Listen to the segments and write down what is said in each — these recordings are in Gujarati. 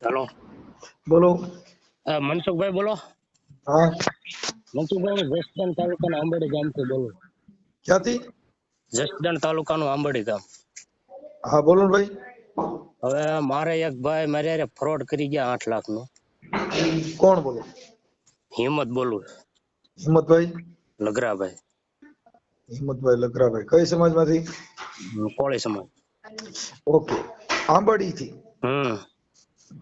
હેલો, બોલો. મનસુખભાઈ બોલો. હા, મનસુખભાઈ હું જસદણ તાલુકાના આંબરડી ગામથી બોલું. ક્યાંથી? જસદણ તાલુકાનું આંબરડી ગામ. હા, બોલો ને ભાઈ. હવે મારે એક ભાઈ મારી હારે ફ્રોડ કરી ગયા 8 લાખનું. કોણ બોલો? હિંમત બોલું, હિંમતભાઈ. લગરાભાઈ, હિંમતભાઈ લકરાભાઈ. કઈ સમાજમાંથી? કોળી સમાજ. ઓકે. આંબરડી થી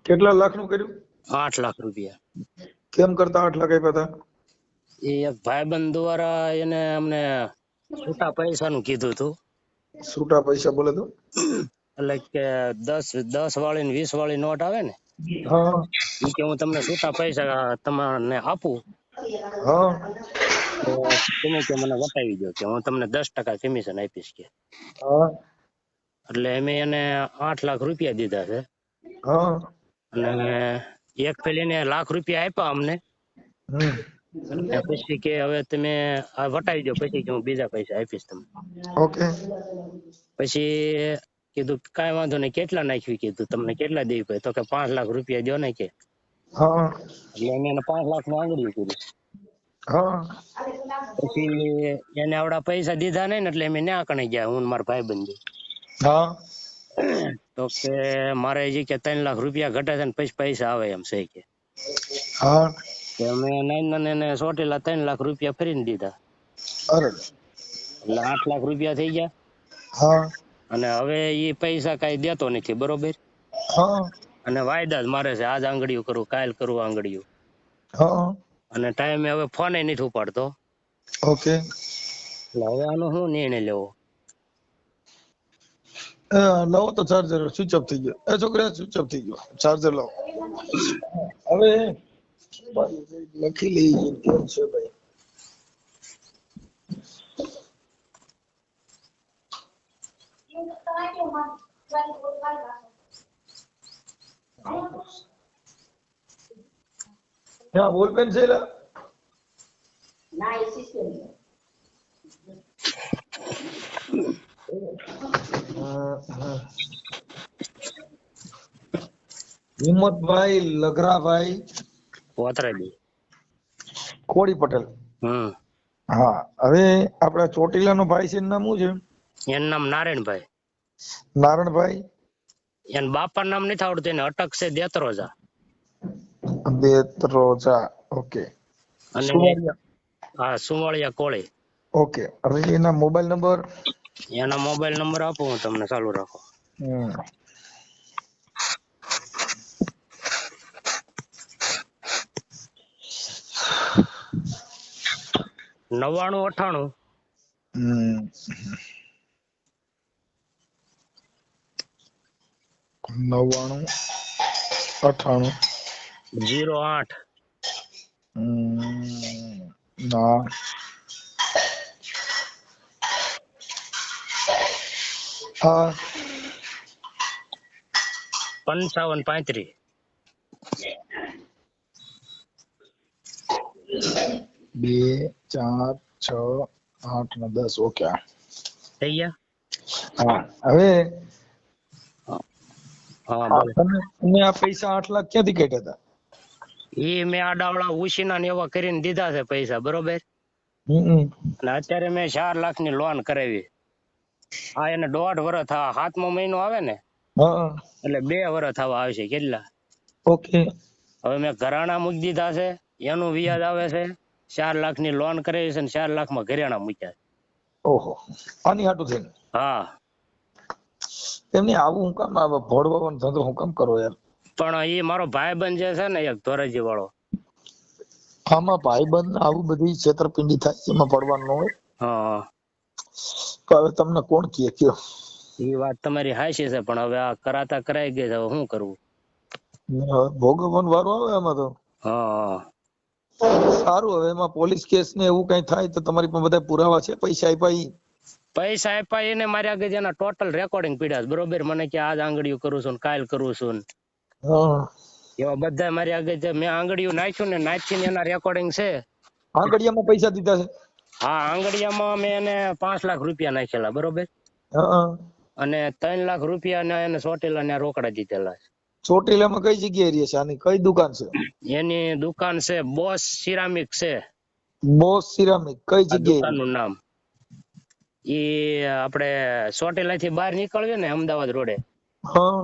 કેટલા લાખનું કર્યું? 8 લાખ રૂપિયા. કેમ કરતા 8 લાખ આપ્યા હતા? એ એક ભાઈબંધ દ્વારા એને અમને છૂટા પૈસાનું કીધું હતું. છૂટા પૈસા બોલે તો? એટલે કે 10 વાળી ને 20 વાળી નોટ આવે ને, હા ઈ કે હું તમને છૂટા પૈસા તમને આપું હા તો તમે કે મને વટાવી દો, કે હું તમને 10% કમિશન આપીશ કે. હા એટલે અમે એને 8 લાખ રૂપિયા દીધા છે. હા. અને એક ફેર એને લાખ રૂપિયા આપ્યા અમને. અને પછી કે હવે તમે આ વટાવી દો, પછી કે હું બીજા પૈસા આપીશ તમને. ઓકે. પછી કીધું કાંઈ વાંધો નહીં, કેટલા નાખ્યું કીધું, તમને કેટલા દેવી પડે? તો કે 5 લાખ રૂપિયા દો ને કે. હા એટલે અમે એને 5 લાખ નું આંગળીયું કર્યું. હા પછી એને આવડા પૈસા દીધા નહીં ને, એટલે અમે ન્યા કણે ગયા, હું ને મારા ભાઈબંધ. હા તો કે મારે જે કે 3 લાખ રૂપિયા ઘટે છે ને પછી પૈસા આવે એમ છે કે. હા. અમે એને સોટેલા 3 લાખ રૂપિયા ફરીને દીધા. અરે. એટલે 8 લાખ રૂપિયા થઈ ગયા. હા અને હવે એ પૈસા કઈ દેતો નથી, બરોબર. હા અને વાયદા જ મારે છે, આજ આંગળીયું કરું, કાલ કરું આંગળીયું. હા. અને ટાઈમે હવે ફોન નથી ઉપાડતો. ઓકે. એટલે હવે આનો શું નિર્ણય લેવો? લાવો તો ચાર્જર સ્વિચ ઓફ થઈ ગયો. એ છોકરા સ્વિચ ઓફ થઈ ગયો. ચાર્જર લાવો. હવે લખી લઈએ કેમ છે ભાઈ. હા, બોલ પેન છે લા. હિંમતભાઈ લગરાભાઈ કોતરાજી. કોળી પટેલ. હા, હવે આપડા ચોટીલા નો ભાઈ છે, એનું નામ શું છે? એનું નામ નારાયણભાઈ. નારણભાઈ. એના બાપા નામ નથી આવડતું, એને અટક છે દેતરોજા. દેતરોજા. ઓકે. અને સુવાળિયા. હા, સુવાળિયા કોળી. ઓકે. હવે એના મોબાઈલ નંબર? એના મોબાઈલ નંબર આપો, હું તમને ચાલુ રાખો. 9998 98 08 ના. હા. 5535. 2 4 6 8 ને 10. ઓકે. થઈ ગયા? હા, હવે હા, બોલો. તમે આ પૈસા 8 લાખ ક્યાંથી કાઢ્યા હતા? એ મેં આડાવડા ઉછીના ને એવા કરીને દીધા છે પૈસા, બરોબર. અને અત્યારે મેં 4 લાખ ની લોન કરાવી. આ એને 1.5 વર્ષ થવા, 7મો મહિનો આવે ને એટલે 2 વર્ષ થવા આવશે. કેટલા? ઓકે. હવે મેં ઘરાણા મૂકી દીધા છે, એનું વ્યાજ આવે છે. 4 લાખ ની લોન કરાવી છે ને 4 લાખ માં ઘરેણા મૂક્યા. ઓહો, આની હાટું થઈને? હા. એમને આવું હું કામ ભોળવાનો ધંધો હું કામ કરો યાર? પણ એ મારો ભાઈબંધ જે છે ને, એક ધોરાજી વાળો. આમાં ભાઈબંધ આવું બધી છેતરપિંડી થાય, એમાં પડવાનું ન હોય. હા, તો હવે તમને કોણ કહે કયો? એ વાત તમારી હાચી છે, પણ હવે આ કરાતા કરાઈ ગઈ છે, હવે શું કરવું? ભોગવવાનો વારો આવે આમાં તો. હા. સારું, હવે એમાં પોલીસ કેસ ને એવું કઈ થાય તો તમારી પાસે બધા પુરાવા છે? પૈસા આપ્યા? પૈસા આપ્યા એને મારી આગળ એના ટોટલ રેકોર્ડિંગ પીડ્યા છે, બરોબર. મને કે આજ આંગળીયું કરું છું, કાલ કરું છું, એવા બધા મારી આગળ મેં આંગળીયું નાખ્યું ને નાખીને એના રેકોર્ડિંગ છે. આંગળીયામાં પૈસા દીધા છે? હા, આંગળીયામાં મેં એને 5 લાખ રૂપિયા નાખેલા, બરોબર. અને 3 લાખ રૂપિયા એને સોટેલા ને રોકડા દીધેલા છે. ચોટીલામાં કઈ જગ્યાએ રહે છે? આની કઈ દુકાન છે? એની દુકાન છે બોસ સિરામિક છે બોસ સિરામિક. કઈ આ જગ્યાએ? દુકાનનું નામ. ઈ આપણે ચોટીલા થી બહાર નીકળીએ ને અમદાવાદ રોડે, હા.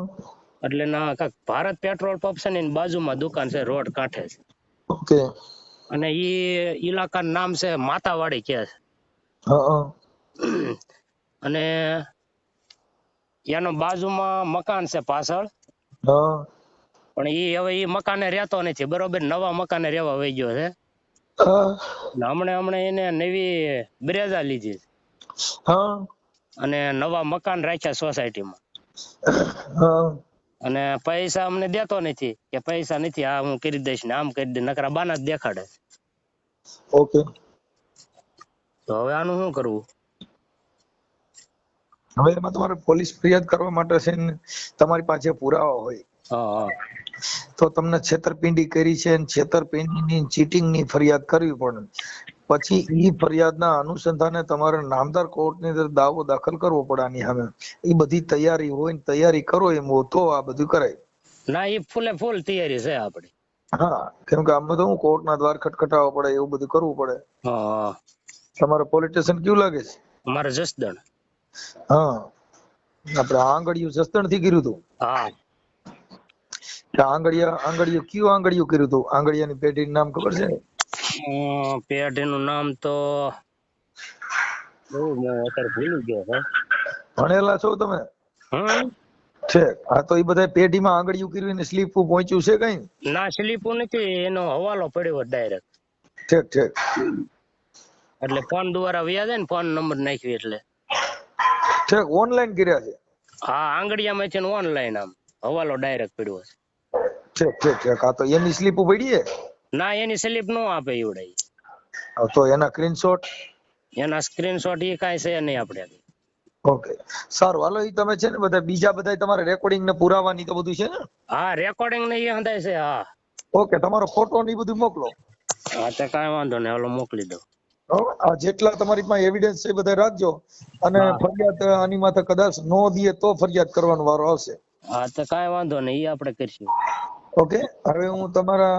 એટલે ના કાક ભારત પેટ્રોલ પંપ છે ને એની બાજુમાં દુકાન છે, રોડ કાંઠે છે. ઓકે. અને ઈ ઇલાકાનું નામ છે માતાવાડી કે છે. હા. અને એનો બાજુમાં મકાન છે પાછળ, હા. પણ ઈ હવે ઈ મકાને રહેતો નથી, બરોબર. નવા મકાને રહેવા વહી ગયો છે. હા. હમણે એને નવી બ્રેઝા લીધી છે. હા. અને નવા મકાન રાખ્યા સોસાયટીમાં. હા. અને પૈસા અમને દેતો નથી, કે પૈસા નથી, આ હું કરી દઈશ ને આમ કરી દે, નકરા બાના જ દેખાડે. ઓકે. તો હવે આનું શું કરવું? હવે એમાં તમારે પોલીસ ફરિયાદ કરવા માટે છે ને, તમારી પાસે પુરાવા હોય હા તો તમને છેતરપિંડી કરી છે ને છેતરપિંડીની ચીટિંગની ફરિયાદ કરવી પડે. પછી ઈ ફરિયાદના અનુસંધાને તમારે નામદાર કોર્ટની અંદર દાવો દાખલ કરવો પડે આની સામે. એ બધી તૈયારી હોય ને તૈયારી કરો એમ હોય તો આ બધું કરાય. ના, એ ફૂલે ફૂલ તૈયારી છે આપડી. હા, કેમ કે આમાં તો હું કોર્ટના દ્વાર ખટખટાવવા પડે, એવું બધું કરવું પડે. હા. તમારે પોલીસ સ્ટેશન કયું લાગે છે? અમારે જસદણ. હા, આપણે આંગળીયું જસદણ થી કર્યું હતું. હા. આંગળીયું કયું આંગળીયું કર્યું હતું? આંગળીયાની પેઢીનું નામ ખબર છે? પેઢીનું નામ તો બહુ મેં અત્યારે ભૂલી ગયો છે. ભણેલા છો તમે? છે. હા, તો એ બધા પેઢીમાં આંગળીયું કર્યું ને સ્લીપ પહોંચ્યું છે કઈ? ના, સ્લીપું નથી, એનો હવાલો પડ્યો ડાયરેક્ટ. ઠીક ઠીક. એટલે ફોન દ્વારા વ્યાજ ને, ફોન નંબર નાખ્યો એટલે. ઠીક, ઓનલાઈન કર્યા છે? હા, આંગળીયામાંથી ઓનલાઈન આમ હવાલો ડાયરેક્ટ પડ્યો છે. ઠીક ઠીક ઠીક. હા, તો એની સ્લીપ પડી છે? ના, એની સ્લીપ નો આપે એવડે. તો એના સ્ક્રીનશોટ? એના સ્ક્રીનશોટ એ કાંઈ છે નહીં આપણે. ઓકે, સારું. હાલો, એ તમે છે ને બધા બીજા બધા તમારે રેકોર્ડિંગ ને પુરાવાની તો બધું છે ને? હા, રેકોર્ડિંગ ને એ હંધાય છે. હા. ઓકે, તમારો ફોટો ને એ બધું મોકલો. હા, તો કાંઈ વાંધો નહીં, હાલો મોકલી દો. આ જેટલા તમારી પાસે એવિડન્સ છે એ બધા રાખજો. અને ફરિયાદ આની માથે કદાચ નો દે તો ફરિયાદ કરવાનો વારો આવશે. હા, તો કાંઈ વાંધો નહીં, એ આપણે કરશું. ઓકે, હવે હું તમારા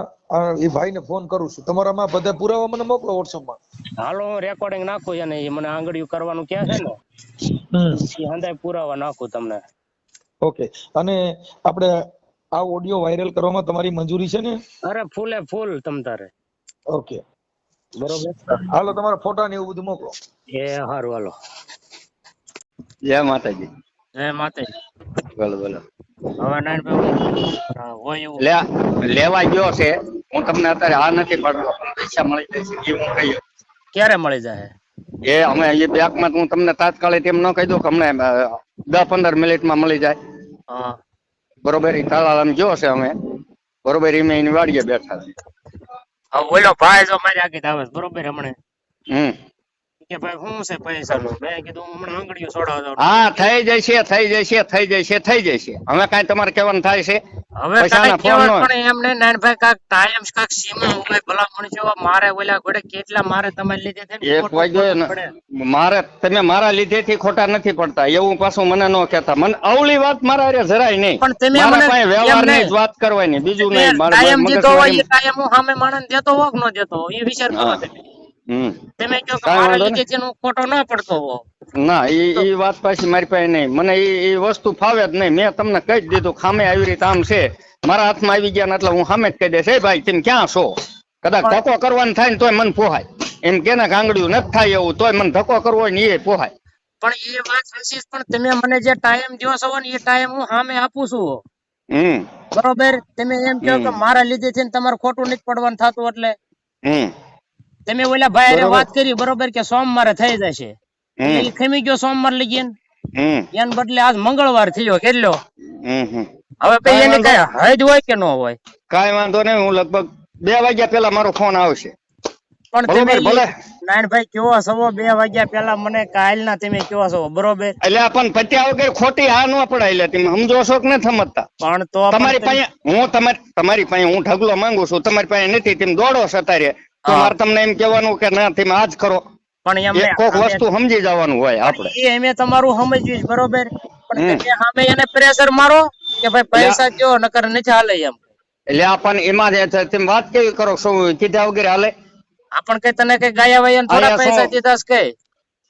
એ ભાઈને ફોન કરું છું. તમારામાં બધા પુરાવા મને મોકલો વોટ્સઅપમાં. હાલો, હું રેકોર્ડિંગ નાખું અને એ મને આંગળીયું કરવાનું કહે છે ને, એ હંધાય પુરાવા નાખું તમને. ઓકે, અને આપણે આ ઓડિયો વાયરલ કરવામાં તમારી મંજૂરી છે ને? અરે ફૂલે ફૂલ તમ તારે. ઓકે, બરોબર. હાલો, તમારા ફોટા ને એવું બધું મોકલો. એ હારું, હાલો. જય માતાજી. જય માતાજી. બોલો બોલો. હવે નાનભાઈ હોય એવું લેવા ગયો છે, હું તમને અત્યારે આ નથી પડતો, પૈસા મળી જશે એ હું કહ્યું. ક્યારે મળી જાય? એ અમે એ બેંકમાં હું તમને તાત્કાલિક એમ ન કહી દઉં કે અમને 10-15 મિનિટમાં મળી જાય. હા, બરોબર. એ તાલાલામ ગયો છે અમે, બરોબર. એની વાડીએ બેઠા છે. ઓલો ભાઈ જો મારી આગળ આવે બરોબર હમણે કે ભાઈ શું છે પૈસા નું, મેં કીધું હમણાં આંગળીઓ છોડાવજો. હા, થઈ જશે થઈ જશે થઈ જશે થઈ જશે. હવે કાંઈ તમારે કહેવાનું થાય છે? હવે કાંઈ કહેવાનું પણ એમ નહીં નાનભાઈ, કાક ટાઈમ કાક સીમા હોય ભલામણ જેવા. મારે ઓલા ઘોડે કેટલા મારે તમારે લીધે છે એક વાગ્યો મારે તમે મારા લીધેથી ખોટા નથી પડતા એવું પાછું મને ન કહેતા. મને અવળી વાત મારા હારે જરાય નહીં. પણ તમે મારા પાસે વ્યવહારની જ વાત કરવાની, બીજું નહીં. ટાઈમ દીધો હોય એ ટાઈમ હું સામે માણસ દેતો હોક ન દેતો એ વિચાર કરો તમે. તમે કહો કે મારા લીધે હું ખોટો ના પડતો હો. ના, એ વાત પાછી મારી પાસે નહીં. મને એ વસ્તુ ફાવે જ નહીં. મેં તમને કહી જ દીધું, ખામે આવી રીતે આમ છે, મારા હાથમાં આવી ગયા એટલે હું સામે જ કહી દઈશ, એ ભાઈ તમે ક્યાં છો? કદાચ ધક્કો કરવાનો થાય ને તોય મને પોહાય. એમ કે ને આંગળીયું નથી થાય એવું, તોય મને ધક્કો કરવો હોય ને એ પોહાય. પણ એ વાત સાચી, પણ તમે મને જે ટાઈમ દો છો ને એ ટાઈમ હું સામે આપું છું. બરોબર. તમે એમ કહો કે મારા લીધે છે ને તમારે ખોટું નથી પડવાનું થતું, એટલે તમે ઓલા ભાઈ વાત કરી બરોબર કે સોમવારે થઈ જશે. એ ખમી ગયો સોમવાર લગી, એને બદલે આજ મંગળવાર થયો કેટલો. હવે પછી એને કઈ હદ હોય કે ન હોય? કઈ વાંધો નહીં, હું લગભગ 2 વાગ્યા પેલા મારો ફોન આવશે. પણ તમે નારાયણભાઈ કેવો છો? 2 વાગ્યા પેલા મને કાલના તમે કેવો છો? બરોબર. એટલે પણ પત્યા વગર ખોટી આ ન પડાય. એટલે તમે સમજો છો કે નથી સમજતા? પણ તો તમારી પાસે હું તમારી પાસે હું ઢગલો માંગુ છું, તમારી પાસે નથી, તમે દોડો સતારે, તો મારે તમને એમ કેવાનું કે ના તમે આજ કરો. પણ એમ કોઈક વસ્તુ સમજી જવાનું હોય આપણે. એ અમે તમારું સમજ્યું બરોબર, પણ તમે સામે એને પ્રેશર મારો કે કે ભાઈ પૈસા દો નકર નથી હાલે એમ. એટલે આપણ એમાં તમે વાત કેવી કરો શું કીધા વગેરે હાલે? આપણ કઈ તને કઈ ગયા વયા થોડા અહીંયા પૈસા શું? દીધા છે કઈ?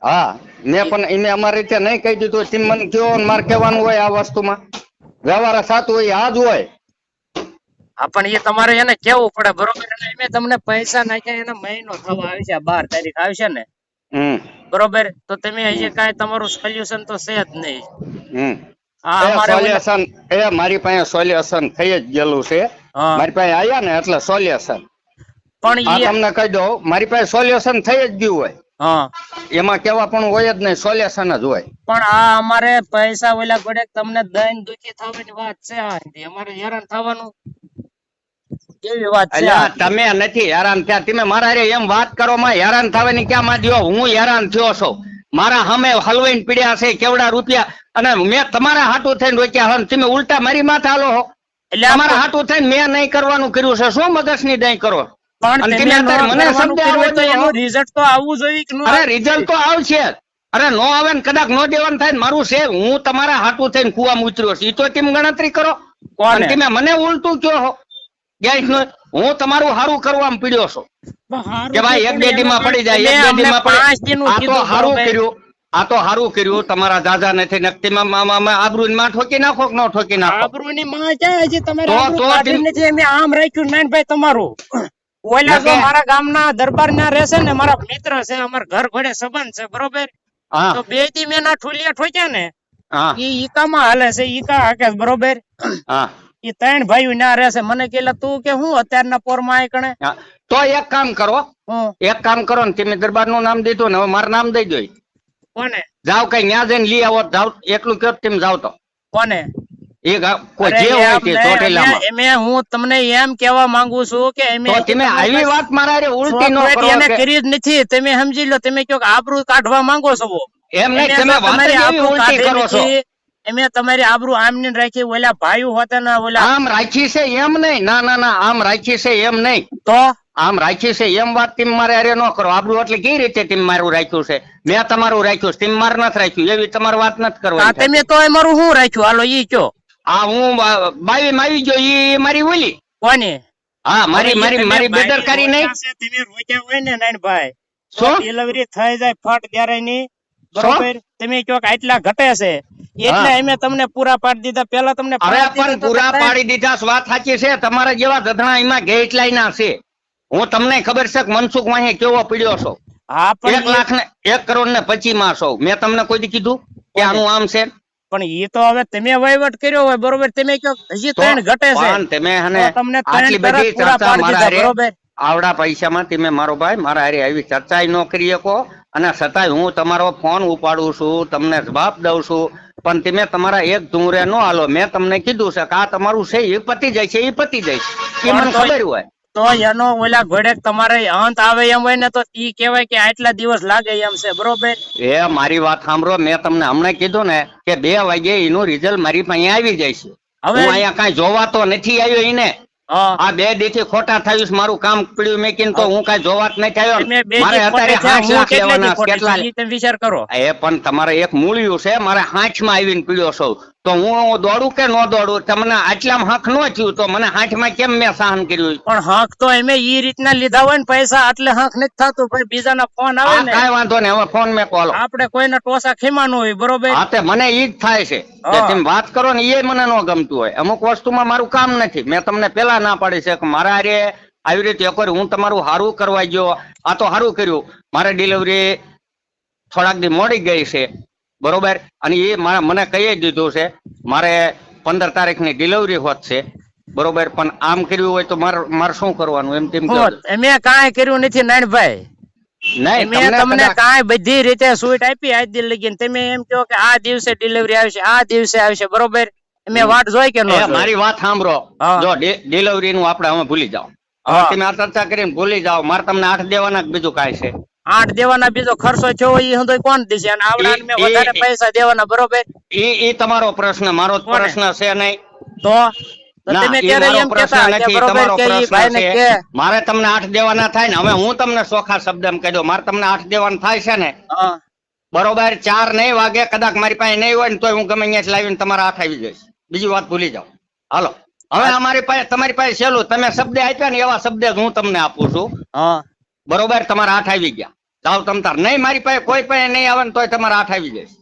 હા મેં પણ એને અમારી રીતે નહીં કહી દીધું. તમે મને કયો ને મારે કહેવાનું હોય આ વસ્તુમાં વ્યવહાર સાચું હોય આ જ હોય. હા પણ એ તમારે એને કેવું પડે બરોબર. અને એમે તમને પૈસા નાખ્યા એને મહિનો થવા આવશે 12 તારીખ આવશે ને બરોબર. તો તમે હજી કાંઈ તમારું સોલ્યુશન તો છે જ નહીં. હા અમારે સોલ્યુશન મારી પાસે સોલ્યુશન થઈ જ ગયેલું છે. મારી પાસે આયા ને એટલે સોલ્યુશન પણ આ તમને કહી દઉં મારી પાસે સોલ્યુશન થઈ જ ગયું હોય. હા એમાં કેવા પણ હોય જ નહીં સોલ્યુશન જ હોય. પણ આ અમારે પૈસા ઓલા ગોડે તમને દઈને દુખી થવાની વાત છે. આ અમારે હેરાન થવાનું કેવી વાત છે? તમે નથી હેરાન થયા. તમે મારા હારે એમ વાત કરો માં હેરાન થવાની ક્યાં માં દ્યો? હું હેરાન થયો છું. મારા સામે હલવાઈને પીડ્યા છે કેવડા રૂપિયા અને મેં તમારા હાટું થઈને રોક્યા. તમે ઉલટા મારી માથે હાલો છો. એટલે અમારા હાટું થઈને મેં નહીં કરવાનું કર્યું છે. શું મગજની દહીં કરો? રિઝલ્ટ તો આવવું જોઈએ કે અરે રિઝલ્ટ તો આવશે. અરે નો આવે ને કદાચ નો દેવાનું થાય મારું છે. હું તમારા હાટું થઈને કુવામાં ઉતર્યો છું. એ તો તમે ગણતરી કરો. તમે મને ઉલટું કયો છો? હું તમારું સારું કરવામાં પીડ્યો છું કે ભાઈ એક બે દી માં પડી જાય. એક બે દી માં પડી. આ તો સારું કર્યું. આ તો સારું કર્યું. તમારા દાદા નથી નક્કી આબરૂ માં ઠોકી નાખો કે ન ઠોકી નાખો? આબરૂની માં ક્યાં હજી તમારે નથી. અમે આમ રાખ્યું નાનભાઈ તમારું. ઓલા જો મારા ગામના દરબાર ના રહેશે ને મારા મિત્ર છે. અમારા ઘર ઘોડે સંબંધ છે બરોબર. તો બે દી મેં ના ઠોલિયા ઠોક્યા ને ઈ ઈકામાં હાલે છે. ઈકા હાકે બરોબર. ઈ 3 ભાઈઓ ના રહેશે. મને કે તું કે હું અત્યારના પોરમાં આય કણે તો એક કામ કરો. એક કામ કરો ને તમે દરબાર નું નામ દીધું ને હવે મારું નામ દઈ દો. કોને? જાવ કઈ ન્યા જઈને લઈ આવો. જાવ એકલું કયો તમે જાવ તો. કોને? હું તમને એમ કેવા માંગુ છું કે તમે આવી વાત મારા ઉલટી ન કરો. એને કરી જ નથી. તમે સમજી લો. તમે કયો આબરૂ કાઢવા માંગો છો. એમ નહીં તમે વાત એવી ઉલટી કરો છો. એમે તમારી આબરૂ આમ ની રાખી. ઓલા ભાઈઓ હોતા ને ઓલા આમ રાખી છે એમ નહીં. ના ના ના આમ રાખી છે એમ નહીં. તો આમ રાખી છે એમ વાત તમે મારે અરે ન કરો. આબરૂ એટલે કઈ રીતે તમે મારું રાખ્યું છે? મેં તમારું રાખ્યું છે. તમે મારું નથી રાખ્યું એવી તમારી વાત નથી કરવાની. તમે તો મારું શું રાખ્યું? હાલો ઈ કયો. આ હું બાવી માં આવી ગયો. ઈ મારી ઓલી કોની? હા મારી મારી મારી બેદરકારી નહીં. તમે રોક્યા હોય ને નાનભાઈ શું ડિલિવરી થઈ જાય ફટ ત્યારે ની બરોબર. તમે કયો કે આટલા ઘટે છે એટલે અમે તમને પૂરા પાડી દીધા. પેલા તમને પૂરા પાડી દીધા. વાત સાચી છે. તમારા જેવા ધધણા એમાં ગેટલાઈ ના છે. હું તમને ખબર છે કે મનસુખ માં કેવો પીડ્યો છો. 1 લાખ ને 1 કરોડ ને 25 માં છો. મેં તમને કોઈ દી કીધું કે આનું આમ છે? પણ એ તો હવે તમે વહીવટ કર્યો હોય બરોબર. તમે કયો હજી 3 ઘટે છે. તમે તમને આટલી બધી ચર્ચા મારા આવડા પૈસામાં તમે મારો ભાઈ મારા હારે આવી ચર્ચા ન કરી શકો. અને છતાંય હું તમારો ફોન ઉપાડું છું. તમને જવાબ દઉં છું. પણ તમે તમારા એક ધૂરે ન હાલો. મેં તમને કીધું છે કે આ તમારું છે એ પતી જાય છે. એ પતી જાય છે. એ મને ખબર હોય તો એનો ઓલા ઘોડે તમારે અંત આવે એમ હોય ને તો ઈ કહેવાય કે આટલા દિવસ લાગે એમ છે બરોબર. એ મારી વાત સાંભળો. મેં તમને હમણાં કીધું ને કે 2 વાગે એનું રિઝલ્ટ મારી પાસે આવી જાય છે. હું અહીંયા કઈ જોવા તો નથી આવ્યો. એને આ 2 દી થી ખોટા થયું. મારું કામ પડ્યું મેકીને તો હું કઈ જોવા જ નથી આવ્યો. મારે અત્યારે 5 લાખ લેવાના. કેટલા વિચાર કરો? એ પણ તમારે એક મૂળ્યું છે. મારે 5 માં આવીને પીડ્યો છું. તો હું દોડું કે ન દોડું? તમને આટલામાં હક ન થયું તો મને 5 માં કેમ મેં સહન કર્યું? પણ હક તો એમે ઈ રીતના લીધા હોય ને પૈસા એટલે હક નથી થતું. ભાઈ બીજાના ફોન આવે ને કઈ વાંધો નહીં. હવે ફોન મેં કોલ આપણે કોઈને ટોસા ખેમાનું હોય બરોબર. હા તે મને ઈ જ થાય છે કે તમે વાત કરો ને એ મને ન ગમતું હોય. અમુક વસ્તુમાં મારું કામ નથી. મેં તમને પેલા ના પાડી છે કે મારા હારે આવી રીતે એકવાર હું તમારું સારું કરવા ગયો. આ તો સારું કર્યું. મારે ડિલિવરી થોડાક દી મોડી ગઈ છે બરોબર. અને એ મને કહી દીધું છે મારે 15 તારીખની ડિલિવરી હોત છે બરોબર. પણ આમ કર્યું હોય તો મારે શું કરવાનું? એમ તેમ મેં કાંઈ કર્યું નથી નાનભાઈ. નહીં તમને કાંઈ બધી રીતે સુવિટ આપી આજ દી લગીને. તમે એમ કહો કે આ દિવસે ડિલિવરી આવશે આ દિવસે આવશે બરોબર. મેં વાટ જોઈ કે ન? મારી વાત સાંભળો. જો ડિલિવરી નું આપણે હવે ભૂલી જાઓ. તમે આ ચર્ચા કરીને ભૂલી જાઓ. મારે તમને 8 દેવાના બીજું કાંઈ છે? 8 દેવાના બીજો ખર્ચો થયો એ હંધોય કોણ દેશે? અને આવડા મેં વધારે પૈસા દેવાના બરોબર. ઈ તમારો પ્રશ્ન. મારો પ્રશ્ન છે નહીં. તો તમે ત્યારે એમ કહેતા કે બરોબર કે ઈ ભાઈને કે મારે તમને 8 દેવાના થાય ને. હવે હું તમને ચોખા શબ્દમાં કહી દઉં. મારે તમને 8 દેવાના થાય છે ને બરોબર. 4 નહીં વાગે કદાચ મારી પાસે નહીં હોય ને તોય હું ગમે અહીંયા લાવીને તમારા 8 આવી જઈશ. બીજી વાત ભૂલી જાઓ. હાલો હવે અમારી પાસે તમારી પાસે સહેલું, તમે શબ્દ આપ્યા ને એવા શબ્દ જ હું તમને આપું છું. હા બરોબર, તમારા 8 આવી ગયા. જાઓ તમ તાર. નહીં મારી પાસે કોઈ પાસે નહીં આવે ને તોય તમારા 8 આવી જશે.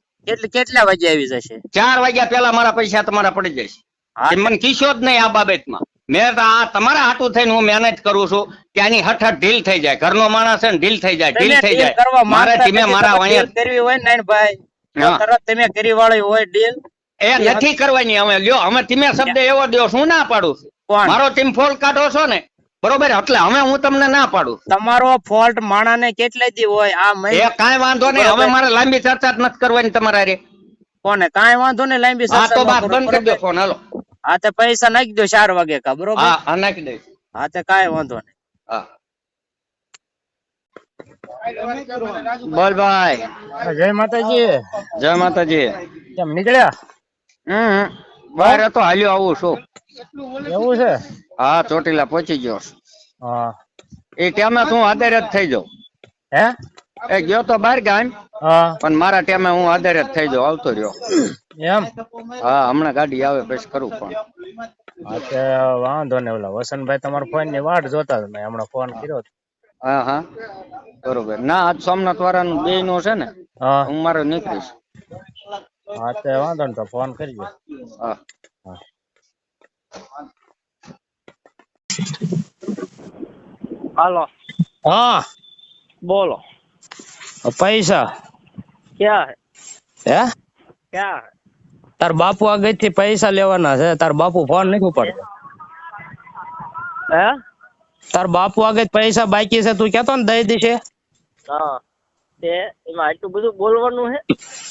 કેટલા વાગે આવી જશે? 4 વાગ્યા પહેલા મારા પૈસા તમારા પડી જશે. હા. મને કીશો જ નહીં આ બાબતમાં. મેં તો આ તમારા હાટું થઈને હું મહેનત કરું છું કે આની હઠ ઢીલ થઈ જાય. ઘરનો માણસ છે ને ઢીલ થઈ જાય, ઢીલ થઈ જાય. મારે ધીમે મારા અહીંયા કરવી હોય ને ભાઈ, હા. તરત તમે કરી વાળી હોય ડીલ. એ નથી કરવાની. અમે લ્યો, અમે ધીમે શબ્દ એવો દો હું ના પાડું છું. કોણ? મારો ટીમ ફોલ કાઢો છો ને, બરોબર, એટલે હવે હું તમને ના પાડું. તમારો ફોલ્ટ માણાને કેટલે દી હોય? આ એ કાંઈ વાંધો નહીં. હવે મારે લાંબી ચર્ચા જ નથી કરવાની તમારા હારે. કોને કાંઈ વાંધો નહીં લાંબી હા તો ચર્ચા બાપ બંધ કરી દો ફોન. હાલો. હા તે પૈસા નાખી દો 4 વાગે કા, બરોબર? હા હા નાખી દઈશ. હા તે કાંઈ વાંધો નહીં. હા બોલ ભાઈ. જય માતાજી. જય માતાજી. કેમ નીકળ્યા? બહાર હતો, હાલ્યો આવું છું. એવું છે? હા ચોટીલા પહોંચી ગયો. હા. એ ટાઈમે હું હાજર જ થઈ જાઉં. હે? એ ગયો તો બહાર ગામ, હા. પણ મારા ટાઈમે હું હાજર જ થઈ જાઉં. આવતો રહ્યો. એમ? હા હમણાં ગાડી આવે પછી કરું ફોન. હા તે વાંધો નહીં. ઓલા વસંતભાઈ તમારા ફોન ની વાટ જોતા હતા, મેં હમણાં ફોન કર્યો. હા હા બરોબર. ના આજ સોમનાથ વાળાનું 2 નું છે ને, હા. હું મારો નીકળીશ. હા તે વાંધો નહીં, તો ફોન કરજો. હા. હાલો હા બોલો. પૈસા ક્યાં હે? ક્યાં તાર બાપુ આગળ થી પૈસા લેવાના છે. તાર બાપુ ફોન નથી ઉપાડતો. હે? તાર બાપુ આગળ પૈસા બાકી છે, તું કેતો ને દઈ દેશે. હા તે એમાં આટલું બધું બોલવાનું હે?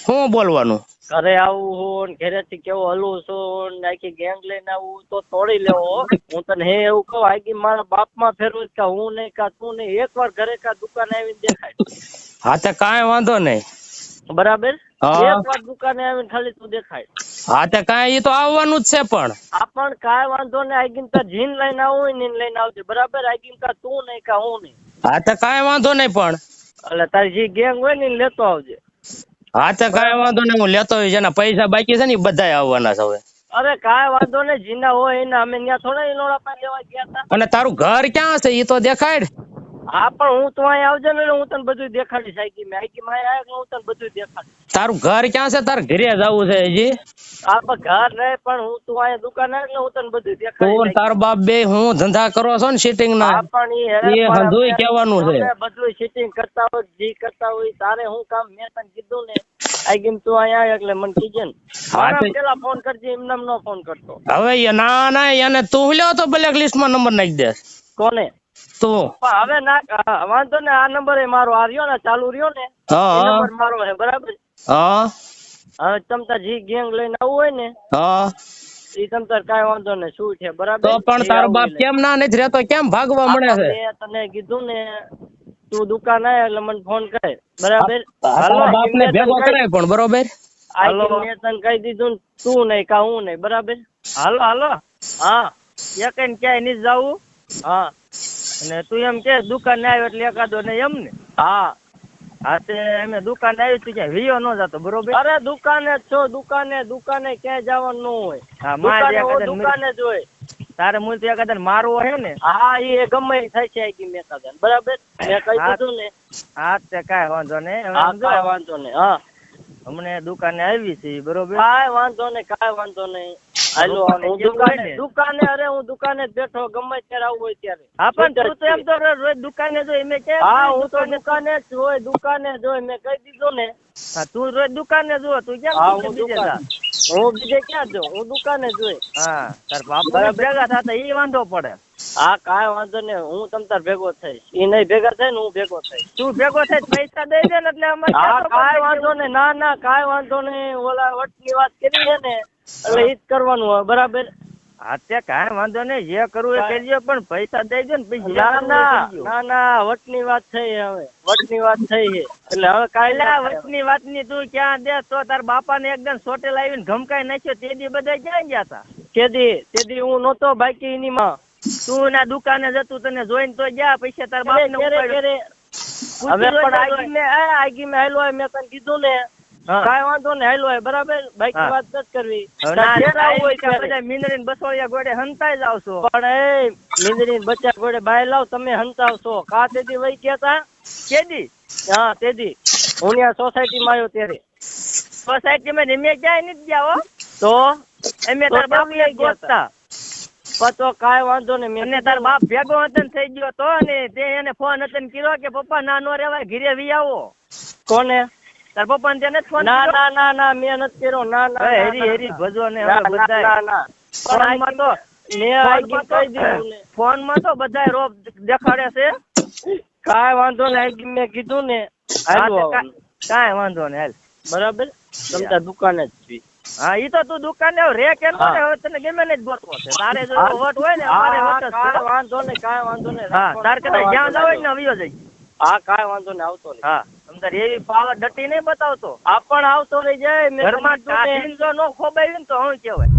શું બોલવાનું? ઘરે આવું હું ને ઘરેથી કેવું હલવું છું ને આખી ગેંગ લઈને આવું તો તોડી લેવો. હું તને હે એવું કહું, આખી મારા બાપમાં ફેરવું કા હું નહીં કા તું નહીં, એકવાર ઘરે કા દુકાને આવીને દેખાય. હા તે કાંઈ વાંધો નહીં. બરાબર? હા. એકવાર દુકાને આવીને ખાલી તું દેખાય. હા તે કાંઈ ઈ તો આવવાનું જ છે. પણ આ પણ કાંઈ વાંધો નહીં, આગીન તા જીન લઈને આવું હોય ને એને લઈને આવજે. બરાબર? આગીન કા તું નહીં કા હું નહીં. હા તે કાંઈ વાંધો નહીં. પણ એટલે તારી જે ગેંગ હોય ને એને લેતો આવજે. હા તે કાંઈ વાંધો નહીં, હું લેતો હોઈશ. જેના પૈસા બાકી છે ને ઈ બધાય આવવાના છે હવે. અરે કાંઈ વાંધો નહીં, જીના હોય એને અમે ત્યાં થોડા ઈલોડા પાસે લેવા ગયા હતા. અને તારું ઘર ક્યાં છે ઈ તો દેખાડ. હા પણ હું તો અહીં આવજે ને હું તને બધું દેખાડીશ. આઈકી માં આવ્યા હું તને બધું દેખાડીશ. તારું ઘર ક્યાં છે? તાર ઘરે જવું છે હજી? હા પણ ઘર નહીં, પણ હું તું અહીંયા દુકાન આવે હું તને બધું તું દેખાડીશ. તાર બાપ બે હું ધંધા કરો છો ને સિટિંગ ના, હા પણ એ હંધુય કહેવાનું છે. બધું સિટિંગ કરતા હોય જી કરતા હોય તારે હું કામ. મેં તને કીધું ને આઈકી તું અહીંયા આવ્યા એટલે મને કીજે ને. હા તે પેલા ફોન કરજે, એમને નો ફોન કરતો. હવે ના ના એને તું લ્યો તો બ્લેક લિસ્ટ માં નંબર નાખી દે કોને? તું. પણ હવે ના વાંધો ને, આ નંબર એ મારો આ રહ્યો ને ચાલુ રહ્યો ને, એ હા નંબર મારો છે. બરાબર? હા હવે તમ તાર જી ગેંગ લઈને આવવું હોય ને હા. ઈ તમ તાર કાંઈ વાંધો ને શું છે. બરાબર? તો પણ તારો બાપ કેમ ના નથી રહેતો? કેમ ભાગવા મળે છે? મેં તને કીધું ને તું દુકાન આવે એટલે મને ફોન કરે. બરાબર? તારા બાપ ને ભેગો કરાય પણ. બરોબર? હાલો મેં તને કહી દીધું ને, તું નહીં કા હું નહીં. બરાબર? હાલો હાલો. હા એક ક્યાંય નહીં જવું. હા અને તું એમ કે દુકાને આવ્યો એટલે એકાદો ને એમ ને. હા હા તે અમે દુકાને આવી તું ક્યાંય વિયો ન જતો. બરોબર? અરે દુકાને જ છો. દુકાને ક્યાંય જવાનું ન હોય. દુકાને જ હોય. તારે મૂળ ત્યાં કદાચ મારવો હે ને? હા એ ગમે એ થાય છે કે મેં કદાચ. બરાબર? મેં કહી દીધું ને. હા તે કાંઈ વાંધો નહીં. કાંઈ વાંધો નહીં. હા અમને દુકાને આવી છે. બરોબર? કાંઈ વાંધો નહીં, કાંઈ વાંધો નહીં. હાલો દુકાને અરે હું દુકાને જ બેઠો, ગમે ત્યારે આવું હોય ત્યારે. હા પણ તું તો એમ તો રોજ દુકાને જોઈ. મેં કે હા હું તો દુકાને જ હોય, દુકાને જ હોય. મેં કહી દીધું ને. હા તું રોજ દુકાને જો. તું ક્યાં બીજે જા? હું બીજે ક્યાં જો? હું દુકાને જ હોય. હા તાર બાપા ભેગા થતા ઈ વાંધો પડે. હા કાંઈ વાંધો નહીં, હું તમ તાર ભેગો થઈશ. ઈ નહીં ભેગા થાય ને હું ભેગો થઈશ. તું ભેગો થાય પૈસા દઈ દે ને એટલે અમારે. હા કાંઈ વાંધો નહીં. ના ના કાંઈ વાંધો નહીં. ઓલા વટની વાત કરી છે ને એટલે ઈ જ કરવાનું હોય. બરાબર? હા તે કાંઈ વાંધો નહીં, જે કરવું એ કરજો પણ પૈસા દઈ દે ને પછી. ના ના વટની વાત થઈ. હવે વટની વાત થઈ છે એટલે હવે કાંઈ વટની વાત ની તું ક્યાં દે તો તાર બાપા ને એકદમ સોટેલ આવીને ધમકાઈ નાખ્યો. તેદી બધા ક્યાં ગયા હતા? તેદી હું નહોતો બાકી એની માં. તું ના દુકાને જતું તને જોઈને તો ગયા. પૈસા તાર બાપ ને હવે પણ આગી મેં હાલો મેં તને કીધું ને હા. કાંઈ વાંધો નહીં હાલો બરાબર બાઈક હા. વાત નથી કરવી ના, ઘેર આવવું હોય ના, કે બધા મીંદડીને બસોળિયા ગોળે હંતાઈ જાવ છો પણ એ મીંદડી બચ્ચા ગોળે બાય લાવ તમે હંતાવશો કા તેદી વહી ગયા તા કેદી હા તેદી હું ત્યાં સોસાયટી માં આવ્યો ત્યારે સોસાયટી માં મેં ક્યાંય નથી ગયા હો તો અમે તો તાર બાપ તમે ગોતતા તો કાંઈ વાંધો નહીં મેં અને તાર બાપ ભેગો હતો ને થઈ ગયો તો ને તે એને ફોન હતો ને કર્યો કે પપ્પા ના નો રેવાય ઘીરે વી આવો કોને તાર પપ્પા ને તેને ફોન ના ના ના ના મેં નથી કર્યો ના ના ના, હેરી હેરી ના, ભજવો ને ના, હવે ના, બધાય ના, ના. ફોનમાં તો મેં આગી કહી દીધું ને ફોન માં તો બધાય રોપ દેખાડે છે કાંઈ વાંધો નહીં આગી મેં કીધું ને હાલો હા, તે આવવાનું. કાંઈ વાંધો નહીં હાલ બરાબર તમે તાર દુકાને જ છી હા ઈ તો તું દુકાને રે કે નો હા. રે હવે તને ગમે ને જ ગોતવો છે તારે જો હા. વટ હોય ને હા, અમારે હા, વટ જ કાંઈ છે. વાંધો નહીં કાંઈ વાંધો નહીં હા તાર કદાચ જ્યાં જાવ ને અવિયો જઈ હા કાંઈ વાંધો નહીં આવતો નહીં હા તમ તાર એવી પાવર ડટી નહીં બતાવતો આ પણ આવતો રહી જાય મેં ઘરમાં તમને કીધું ને. કાઢીને જો નો ખોબાવી ને તો હું કહેવાય